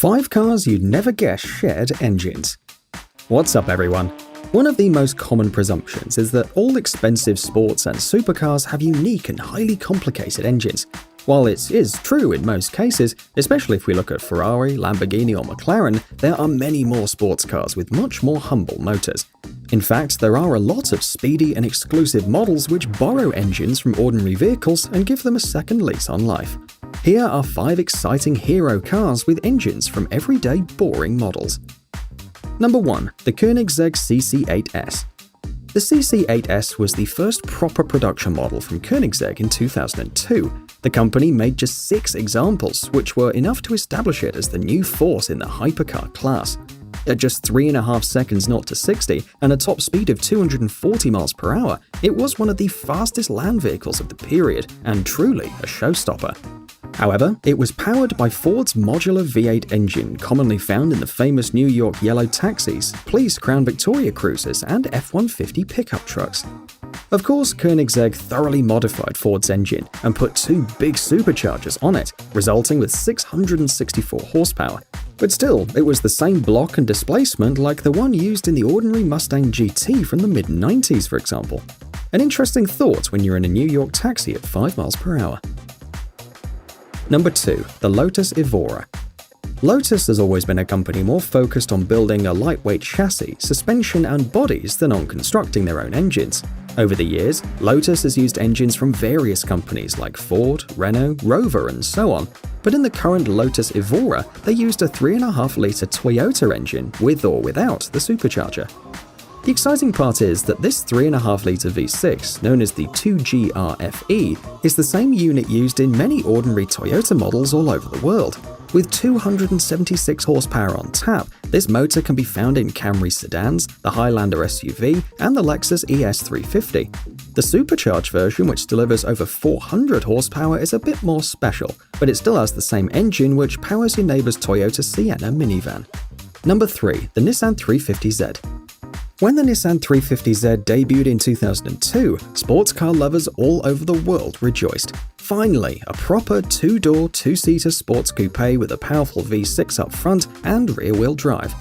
5 cars you'd never guess shared engines. What's up, everyone? One of the most common presumptions is that all expensive sports and supercars have unique and highly complicated engines. While it is true in most cases, especially if we look at Ferrari, Lamborghini or McLaren, there are many more sports cars with much more humble motors. In fact, there are a lot of speedy and exclusive models which borrow engines from ordinary vehicles and give them a second lease on life. Here are 5 exciting hero cars with engines from everyday boring models. Number 1. The Koenigsegg CC8S. The CC8S was the first proper production model from Koenigsegg in 2002. The company made just 6 examples, which were enough to establish it as the new force in the hypercar class. At just 3.5 seconds 0 to 60 and a top speed of 240 miles per hour, it was one of the fastest land vehicles of the period and truly a showstopper. However, it was powered by Ford's modular V8 engine commonly found in the famous New York yellow taxis, police Crown Victoria cruisers, and F-150 pickup trucks. Of course, Koenigsegg thoroughly modified Ford's engine and put 2 big superchargers on it, resulting with 664 horsepower. But still, it was the same block and displacement like the one used in the ordinary Mustang GT from the mid-90s, for example. An interesting thought when you're in a New York taxi at 5 miles per hour. Number 2. The Lotus Evora. Lotus has always been a company more focused on building a lightweight chassis, suspension and bodies than on constructing their own engines. Over the years, Lotus has used engines from various companies like Ford, Renault, Rover and so on, but in the current Lotus Evora, they used a 3.5-litre Toyota engine with or without the supercharger. The exciting part is that this 3.5-litre V6, known as the 2GRFE, is the same unit used in many ordinary Toyota models all over the world. With 276 horsepower on tap, this motor can be found in Camry sedans, the Highlander SUV, and the Lexus ES350. The supercharged version, which delivers over 400 horsepower, is a bit more special, but it still has the same engine which powers your neighbour's Toyota Sienna minivan. Number 3. The Nissan 350Z. When the Nissan 350Z debuted in 2002, sports car lovers all over the world rejoiced. Finally, a proper 2-door, 2-seater sports coupe with a powerful V6 up front and rear-wheel drive.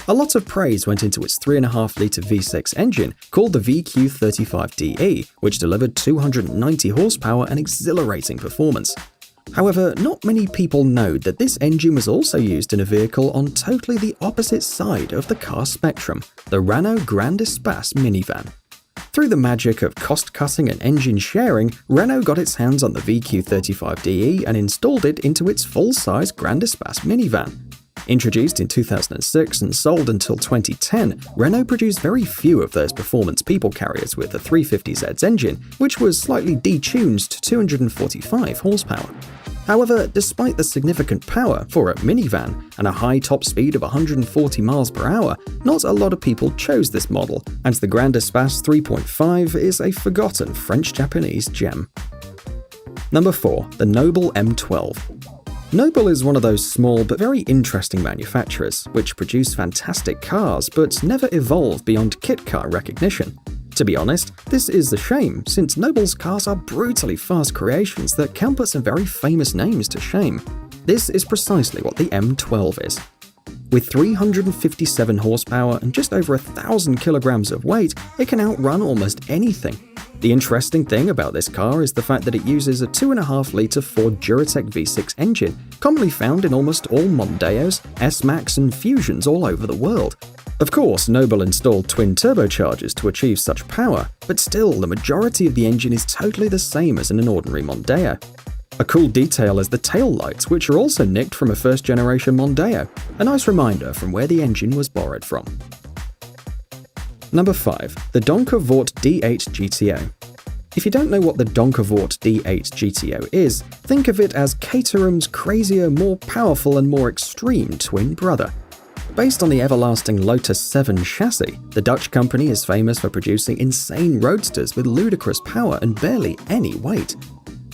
A lot of praise went into its 3.5-litre V6 engine called the VQ35DE, which delivered 290 horsepower and exhilarating performance. However, not many people know that this engine was also used in a vehicle on totally the opposite side of the car spectrum, the Renault Grand Espace minivan. Through the magic of cost-cutting and engine sharing, Renault got its hands on the VQ35DE and installed it into its full-size Grand Espace minivan. Introduced in 2006 and sold until 2010, Renault produced very few of those performance people carriers with the 350Z's engine, which was slightly detuned to 245 horsepower. However, despite the significant power for a minivan and a high top speed of 140 miles per hour, not a lot of people chose this model, and the Grand Espace 3.5 is a forgotten French-Japanese gem. Number 4. The Noble M12. Noble is one of those small but very interesting manufacturers, which produce fantastic cars but never evolve beyond kit car recognition. To be honest, this is a shame, since Noble's cars are brutally fast creations that can put some very famous names to shame. This is precisely what the M12 is. With 357 horsepower and just over 1,000 kilograms of weight, it can outrun almost anything. The interesting thing about this car is the fact that it uses a 2.5-litre Ford Duratec V6 engine, commonly found in almost all Mondeos, S-Max and Fusions all over the world. Of course, Noble installed twin turbochargers to achieve such power, but still, the majority of the engine is totally the same as in an ordinary Mondeo. A cool detail is the tail lights, which are also nicked from a first-generation Mondeo, a nice reminder from where the engine was borrowed from. Number 5. The Donkervoort D8 GTO. If you don't know what the Donkervoort D8 GTO is, think of it as Caterham's crazier, more powerful and more extreme twin brother. Based on the everlasting Lotus 7 chassis, the Dutch company is famous for producing insane roadsters with ludicrous power and barely any weight.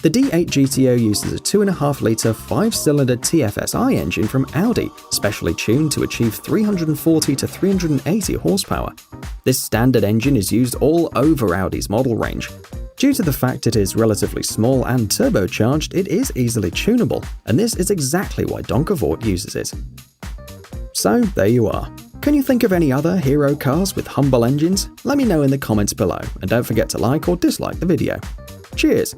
The D8 GTO uses a 2.5-litre 5-cylinder TFSI engine from Audi, specially tuned to achieve 340 to 380 horsepower. This standard engine is used all over Audi's model range. Due to the fact it is relatively small and turbocharged, it is easily tunable, and this is exactly why Donkervoort uses it. So there you are. Can you think of any other hero cars with humble engines? Let me know in the comments below, and don't forget to like or dislike the video. Cheers!